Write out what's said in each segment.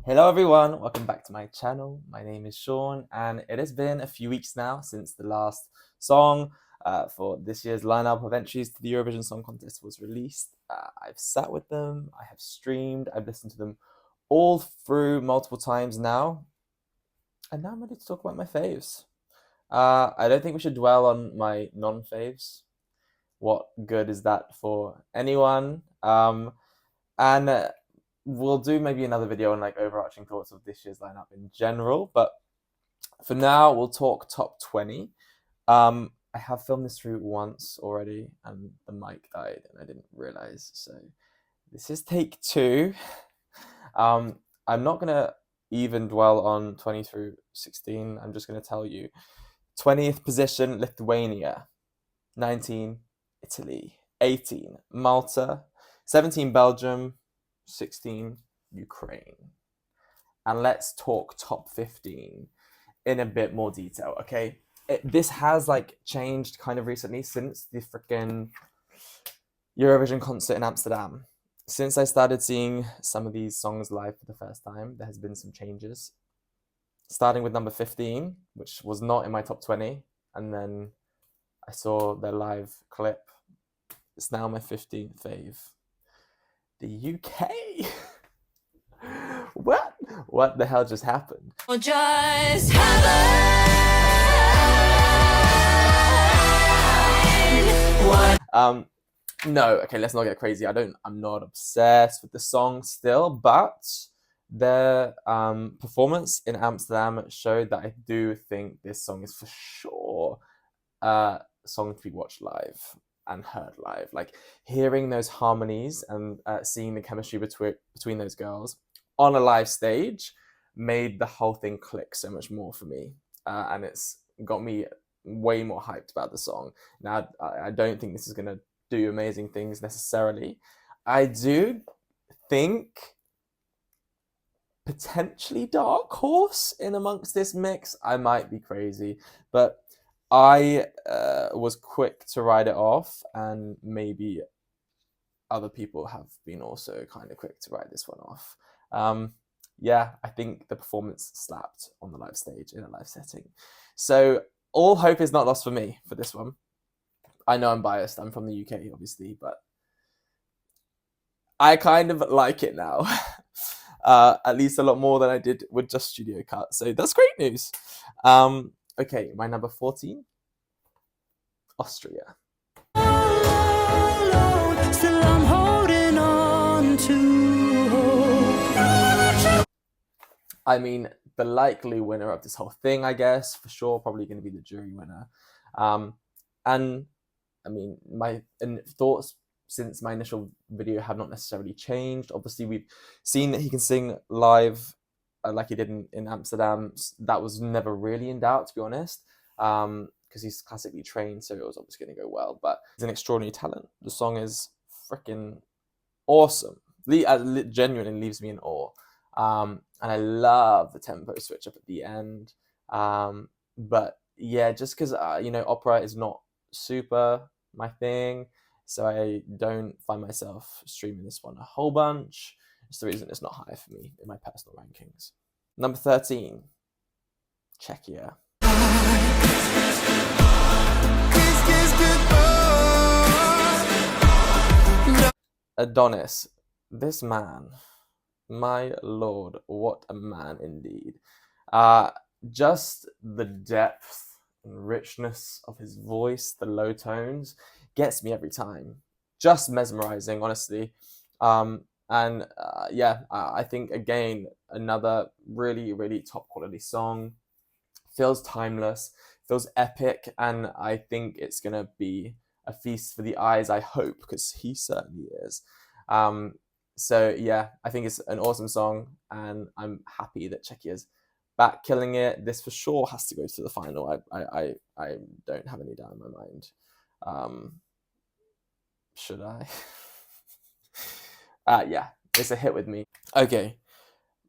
Hello everyone, welcome back to my channel. My name is Sean and it has been a few weeks now since the last song for this year's lineup of entries to the Eurovision Song Contest was released. I've sat with them, I have streamed, I've listened to them all through multiple times now, and now I'm ready to talk about my faves. I don't think we should dwell on my non-faves. What good is that for anyone? And we'll do maybe another video on like overarching thoughts of this year's lineup in general, but for now we'll talk top 20. I have filmed this through once already and the mic died and I didn't realize, so this is take 2. I'm not gonna even dwell on 20 through 16. I'm just gonna tell you 20th position Lithuania, 19 Italy, 18 Malta, 17 Belgium, 16 Ukraine. And let's talk top 15 in a bit more detail, okay? This has like changed kind of recently since the freaking Eurovision concert in Amsterdam. Since I started seeing some of these songs live for the first time, there has been some changes. Starting with number 15, which was not in my top 20, and then I saw their live clip. It's now my 15th fave. The UK. What the hell just happened? Just happened. No, okay, let's not get crazy. I'm not obsessed with the song still, but their performance in Amsterdam showed that I do think this song is for sure a song to be watched live and heard live. Like hearing those harmonies and seeing the chemistry between those girls on a live stage made the whole thing click so much more for me, and it's got me way more hyped about the song. Now, I don't think this is gonna do amazing things necessarily. I do think potentially Dark Horse in amongst this mix. I might be crazy, but I was quick to write it off, and maybe other people have been also kind of quick to write this one off. Yeah, I think the performance slapped on the live stage in a live setting. So all hope is not lost for me for this one. I know I'm biased, I'm from the UK obviously, but I kind of like it now. At least a lot more than I did with just Studio Cut, so that's great news. Okay, my number 14, Austria. Still I'm holding on to hope. I mean, the likely winner of this whole thing, I guess, for sure, probably going to be the jury winner. And I mean, my thoughts since my initial video have not necessarily changed. Obviously, we've seen that he can sing live like he did in Amsterdam. That was never really in doubt, to be honest, because he's classically trained, so it was obviously going to go well. But he's an extraordinary talent. The song is freaking awesome. Genuinely leaves me in awe. And I love the tempo switch up at the end. But yeah, just because, opera is not super my thing, so I don't find myself streaming this one a whole bunch. It's the reason it's not high for me in my personal rankings. Number 13, Czechia. Adonis, this man, my lord, what a man indeed. Just the depth and richness of his voice, the low tones, gets me every time. Just mesmerizing, honestly. Yeah, I think again, another really, really top quality song. Feels timeless, feels epic, and I think it's gonna be a feast for the eyes, I hope, because he certainly is. So yeah, I think it's an awesome song, and I'm happy that Czechia's back killing it. This for sure has to go to the final. I don't have any doubt in my mind. Should I? Yeah, it's a hit with me. Okay,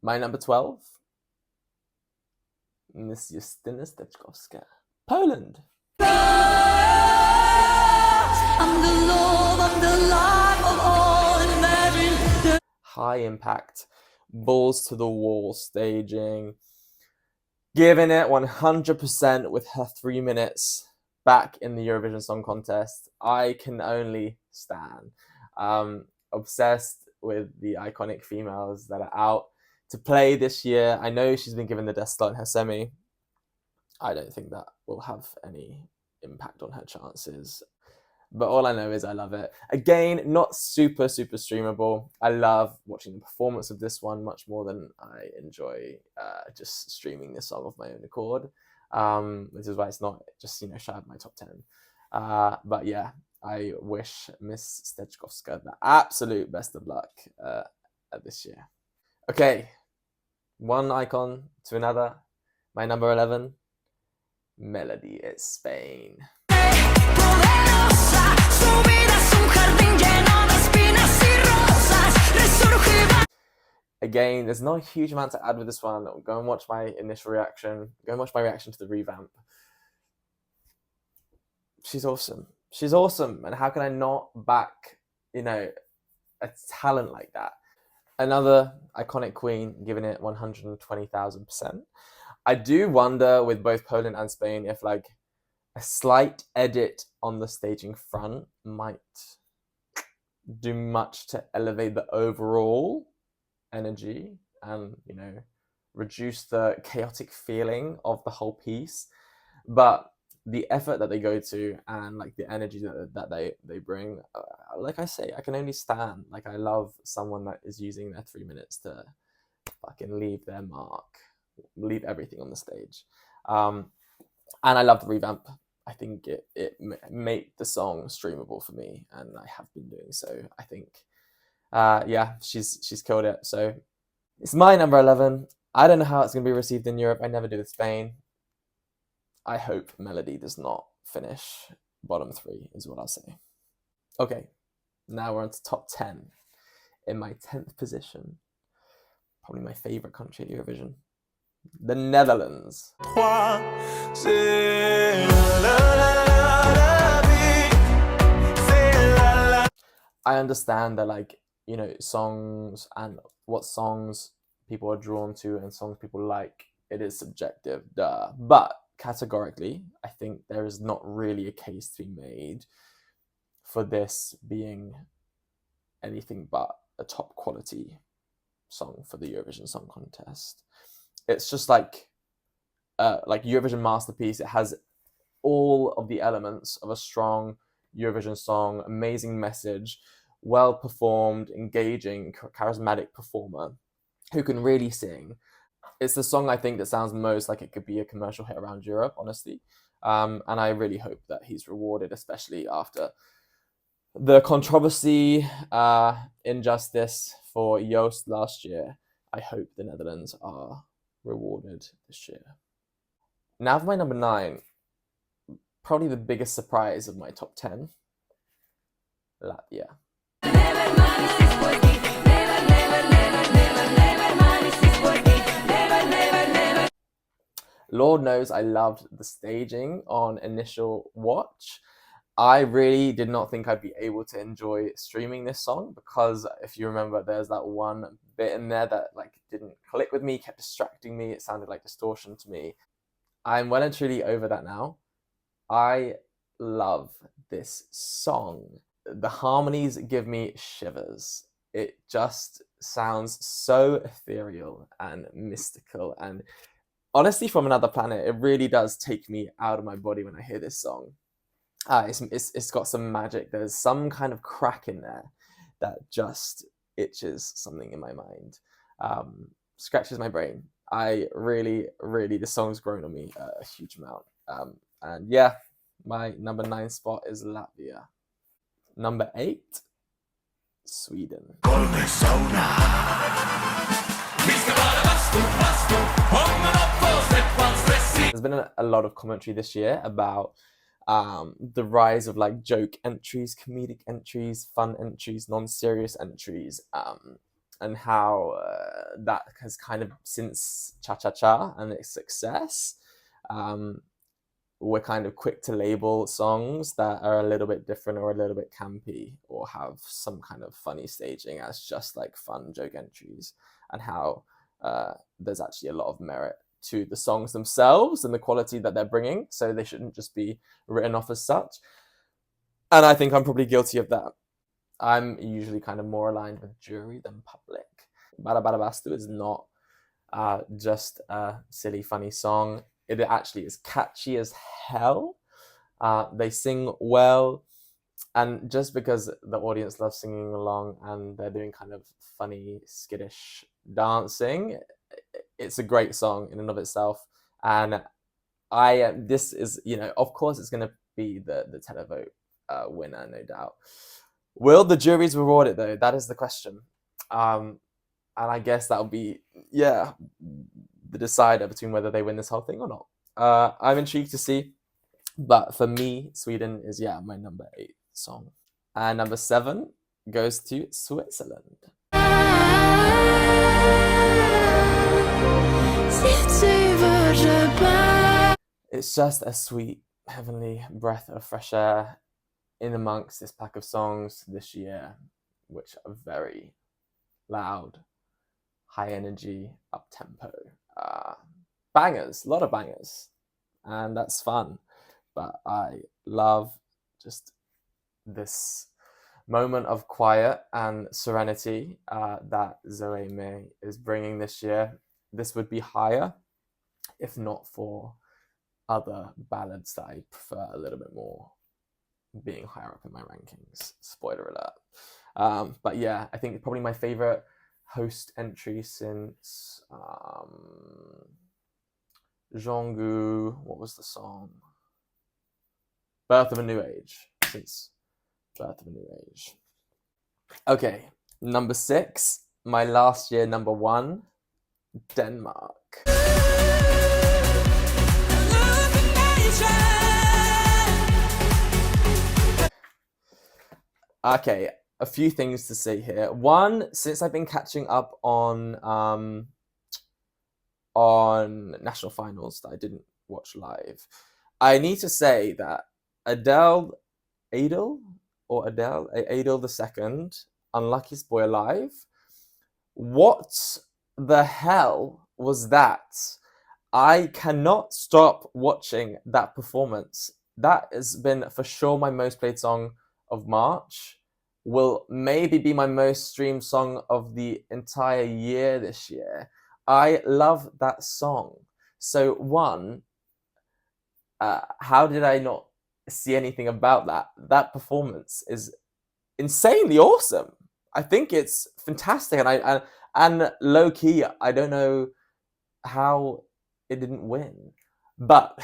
my number 12, Miss Justyna Steczkowska, Poland. I'm the love of the life of all imagined. High impact balls to the wall staging, giving it 100% with her 3 minutes back in the Eurovision Song Contest. I can only stand. Obsessed with the iconic females that are out to play this year. I know she's been given the death slot in her semi. I don't think that will have any impact on her chances. But all I know is I love it. Again, not super streamable. I love watching the performance of this one much more than I enjoy just streaming this song of my own accord. This is why it's not just, shy of my top 10. But yeah, I wish Miss Stejkovska the absolute best of luck at this year. Okay, one icon to another. My number 11, Melody is Spain. Again, there's not a huge amount to add with this one. Go and watch my initial reaction. Go and watch my reaction to the revamp. She's awesome. She's awesome. And how can I not back, a talent like that? Another iconic queen, giving it 120,000%. I do wonder with both Poland and Spain if a slight edit on the staging front might do much to elevate the overall energy and reduce the chaotic feeling of the whole piece. But the effort that they go to and the energy that they bring, like I say, I can only stand. I love someone that is using their 3 minutes to fucking leave their mark, leave everything on the stage. And I love the revamp. I think it made the song streamable for me, and I have been doing so. I think she's killed it. So it's my number 11. I don't know how it's going to be received in Europe. I never do with Spain. I hope Melody does not finish bottom 3 is what I'll say. Okay, now we're on to top 10. In my 10th position, probably my favorite country at Eurovision, the Netherlands. I understand that songs and what songs people are drawn to and songs people like, it is subjective, duh. But categorically, I think there is not really a case to be made for this being anything but a top quality song for the Eurovision Song Contest. It's just Eurovision masterpiece. It has all of the elements of a strong Eurovision song, amazing message, well performed, engaging, charismatic performer who can really sing. It's the song I think that sounds most like it could be a commercial hit around Europe, honestly. And I really hope that he's rewarded, especially after the controversy, injustice for Joost last year. I hope the Netherlands are rewarded this year. Now for my number 9, probably the biggest surprise of my top 10, Latvia. Lord knows I loved the staging on initial watch. I really did not think I'd be able to enjoy streaming this song because if you remember, there's that one bit in there that didn't click with me, kept distracting me. It sounded like distortion to me. I'm well and truly over that now. I love this song. The harmonies give me shivers. It just sounds so ethereal and mystical and honestly from another planet. It really does take me out of my body when I hear this song. It's got some magic. There's some kind of crack in there that just itches something in my mind, scratches my brain. I really, this song's grown on me a huge amount. And yeah, my number 9 spot is Latvia. Number 8, Sweden. There's been a lot of commentary this year about the rise of joke entries, comedic entries, fun entries, non-serious entries, and how that has kind of, since Cha Cha Cha and its success, we're kind of quick to label songs that are a little bit different or a little bit campy or have some kind of funny staging as just fun joke entries. and how there's actually a lot of merit to the songs themselves and the quality that they're bringing, so they shouldn't just be written off as such. And I think I'm probably guilty of that. I'm usually kind of more aligned with jury than public. Bara Bara Bastu is not just a silly, funny song. It actually is catchy as hell. They sing well, and just because the audience loves singing along and they're doing kind of funny, skittish dancing, it's a great song in and of itself. And this is, of course, it's going to be the televote winner, no doubt. Will the juries reward it though? That is the question. And I guess that'll be, the decider between whether they win this whole thing or not. I'm intrigued to see. But for me, Sweden is, my number 8 song. And number 7 goes to Switzerland. It's just a sweet, heavenly breath of fresh air in amongst this pack of songs this year, which are very loud, high energy, up tempo, bangers, a lot of bangers, and that's fun. But I love just this moment of quiet and serenity that Zoe May is bringing this year. This would be higher if not for other ballads that I prefer a little bit more being higher up in my rankings. Spoiler alert. But yeah, I think probably my favorite host entry since Jonggu. What was the song? Birth of a New Age. Since Birth of a New Age. Okay, number 6. My last year number 1. Denmark. Okay, a few things to say here. One, since I've been catching up on national finals that I didn't watch live, I need to say that Adele the Second, Unluckiest Boy Alive. What the hell was that? I cannot stop watching that performance. That has been for sure my most played song of March. Will maybe be my most streamed song of the entire year this year. I love that song. So one, how did I not see anything about that? That performance is insanely awesome. I think it's fantastic, and low key, I don't know how it didn't win. But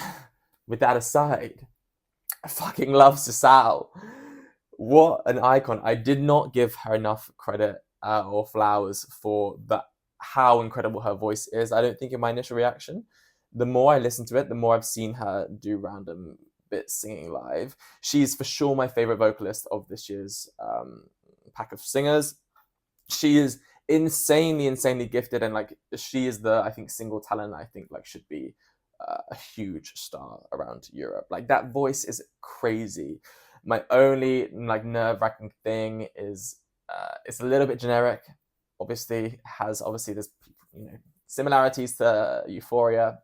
with that aside, I fucking love Sisal. What an icon. I did not give her enough credit or flowers for how incredible her voice is. I don't think in my initial reaction, the more I listen to it, the more I've seen her do random bits singing live. She's for sure my favorite vocalist of this year's pack of singers. She is insanely gifted, and she is the, I think, single talent I think should be a huge star around Europe. That voice is crazy. My only nerve-wracking thing is it's a little bit generic. Obviously there's similarities to Euphoria.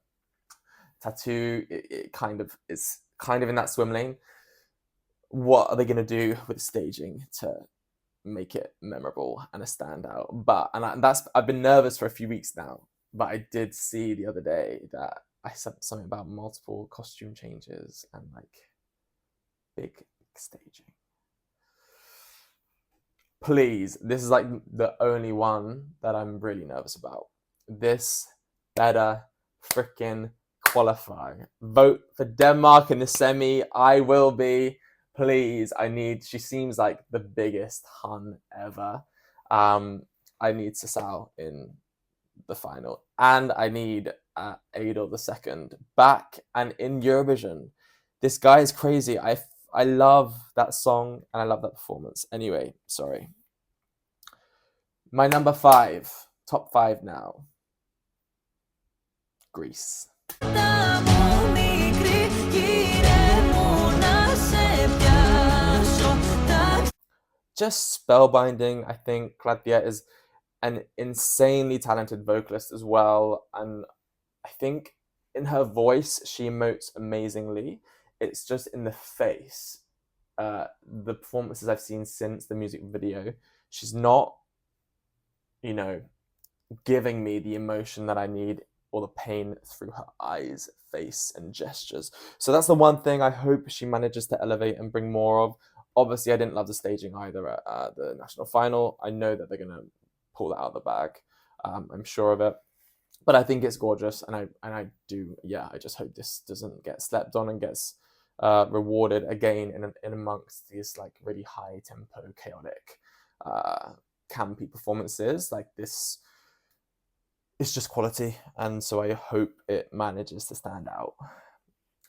Tattoo, it kind of is in that swim lane. What are they going to do with staging to make it memorable and a standout? I've been nervous for a few weeks now, but I did see the other day that I said something about multiple costume changes and big staging. Please, this is the only one that I'm really nervous about. This better freaking qualify. Vote for Denmark in the semi. I will be. Please, she seems like the biggest Hun ever. I need Sisal in the final. And I need Adel the Second back and in Eurovision. This guy is crazy. I love that song and I love that performance. Anyway, sorry. My number 5, top 5 now. Greece. Just spellbinding. I think Claudia is an insanely talented vocalist as well. And I think in her voice, she emotes amazingly. It's just in the face. The performances I've seen since the music video, she's not, you know, giving me the emotion that I need or the pain through her eyes, face, and gestures. So that's the one thing I hope she manages to elevate and bring more of. Obviously, I didn't love the staging either at the national final. I know that they're going to pull that out of the bag. I'm sure of it. But I think it's gorgeous, and I do, yeah. I just hope this doesn't get slept on and gets rewarded again in amongst these like really high tempo, chaotic, campy performances. Like this, it's just quality, and so I hope it manages to stand out.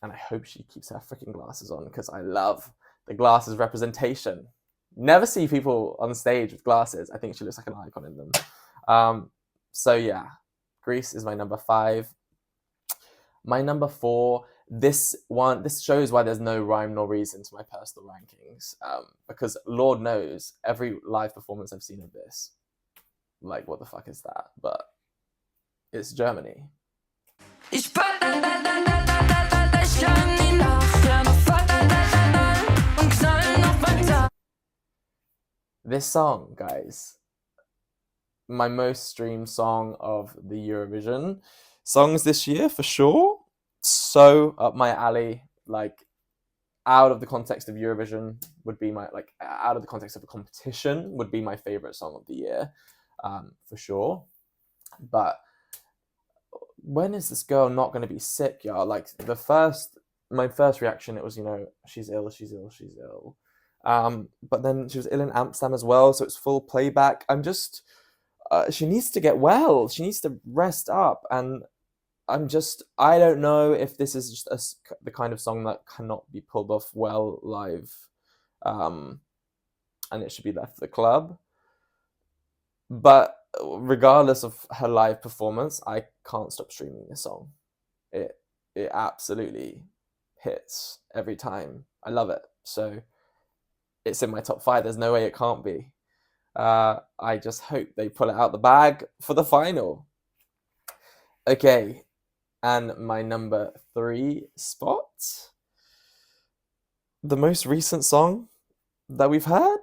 And I hope she keeps her freaking glasses on because I love the glasses representation. Never see people on stage with glasses. I think she looks like an icon in them. So yeah, Greece is my number 5. My number 4. This shows why there's no rhyme nor reason to my personal rankings. Because Lord knows every live performance I've seen of this, like what the fuck is that? But it's Germany. This song, guys, my most streamed song of the Eurovision songs this year for sure. So up my alley, like out of the context of Eurovision would be my, like out of the context of a competition would be my favorite song of the year, for sure. But when is this girl not going to be sick, y'all? Like my first reaction, it was, she's ill, she's ill, she's ill. But then she was ill in Amsterdam as well, so it's full playback. She needs to get well. She needs to rest up. And I don't know if this is just the kind of song that cannot be pulled off well live. And it should be left for the club. But regardless of her live performance, I can't stop streaming this song. It absolutely hits every time. I love it. So it's in my top 5. There's no way it can't be. I just hope they pull it out the bag for the final. Okay, and my number 3 spot, the most recent song that we've heard,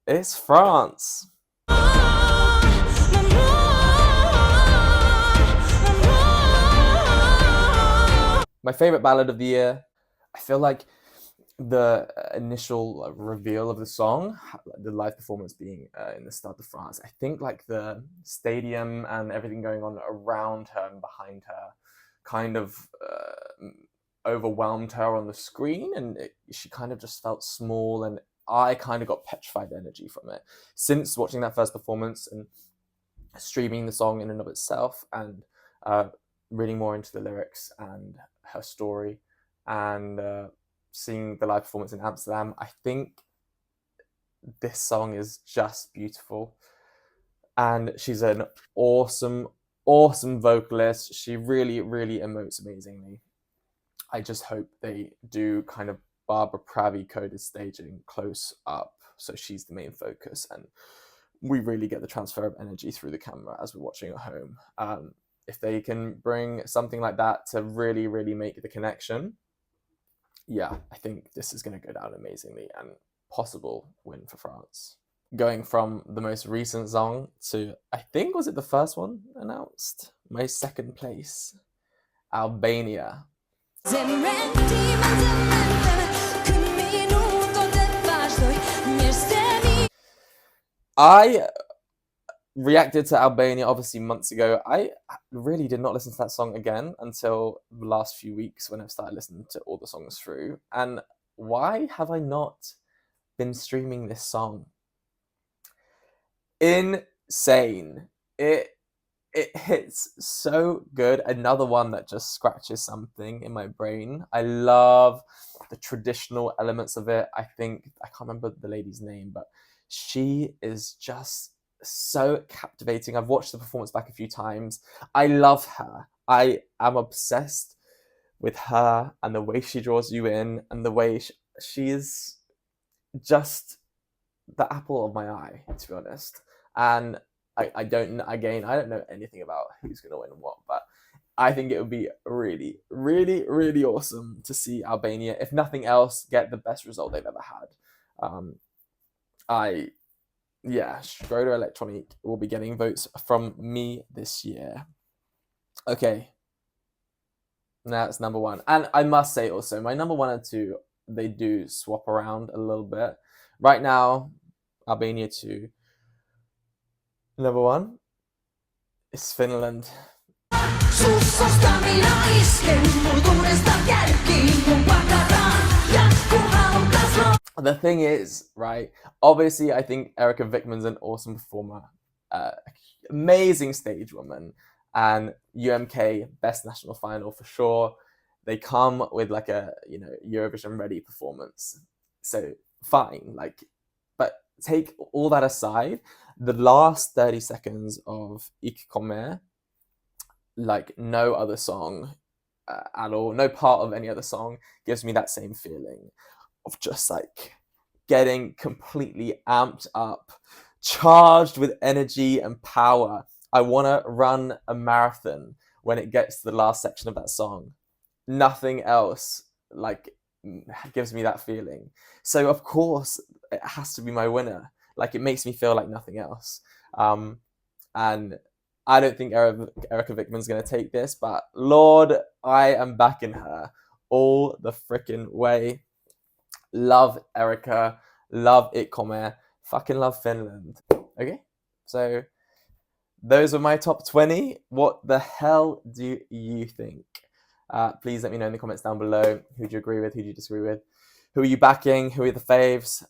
is France. My favorite ballad of the year. I feel like the initial reveal of the song, the live performance being in the Stade de France, I think like the stadium and everything going on around her and behind her kind of overwhelmed her on the screen, and she kind of just felt small, and I kind of got petrified energy from it. Since watching that first performance and streaming the song in and of itself, and reading more into the lyrics and her story, and seeing the live performance in Amsterdam, I think this song is just beautiful. And she's an awesome vocalist. She really, really emotes amazingly. I just hope they do kind of Barbara Pravi coded staging close up, so she's the main focus, and we really get the transfer of energy through the camera as we're watching at home. If they can bring something like that to really, really make the connection, yeah, I think this is going to go down amazingly, and possible win for France. Going from the most recent song to, I think, was it the first one announced? My second place, Albania. I reacted to Albania obviously months ago. I really did not listen to that song again until the last few weeks when I've started listening to all the songs through. And why have I not been streaming this song? Insane. It hits so good. Another one that just scratches something in my brain. I love the traditional elements of it. I can't remember the lady's name, but she is just so captivating. I've watched the performance back a few times. I love her. I am obsessed with her and the way she draws you in, and the way she is just the apple of my eye, to be honest. And I don't know anything about who's going to win what, but I think it would be really, really, really awesome to see Albania, if nothing else, get the best result they've ever had. Schroeder Electronic will be getting votes from me this year. Okay, now it's number one. And I must say also, my number one and two, they do swap around a little bit. Right now, Albania 2. Number one is Finland. The thing is, right, obviously I think Erika Vikman's an awesome performer, amazing stage woman, and UMK best national final for sure. They come with like a Eurovision ready performance, so fine. But take all that aside, the last 30 seconds of Ik Kommer, like no other song at all, no part of any other song gives me that same feeling of just like getting completely amped up, charged with energy and power. I want to run a marathon when it gets to the last section of that song. Nothing else like gives me that feeling. So of course it has to be my winner. Like it makes me feel like nothing else. And I don't think Erika Vikman's going to take this, but Lord, I am backing her all the freaking way. Love Erika, love Ik Kommer, fucking love Finland. Okay, so those were my top 20. What the hell do you think? Please let me know in the comments down below. Who do you agree with? Who do you disagree with? Who are you backing? Who are the faves?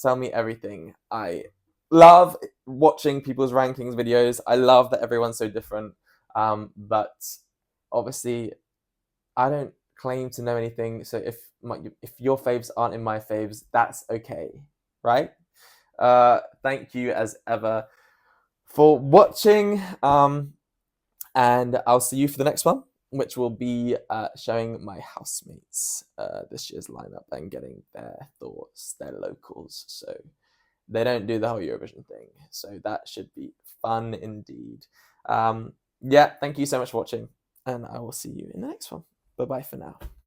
Tell me everything. I love watching people's rankings videos. I love that everyone's so different. But obviously, I don't claim to know anything. So if your faves aren't in my faves, that's okay, right? Thank you as ever for watching. And I'll see you for the next one, which will be showing my housemates this year's lineup and getting their thoughts, their locals. So they don't do the whole Eurovision thing. So that should be fun indeed. Thank you so much for watching, and I will see you in the next one. Bye-bye for now.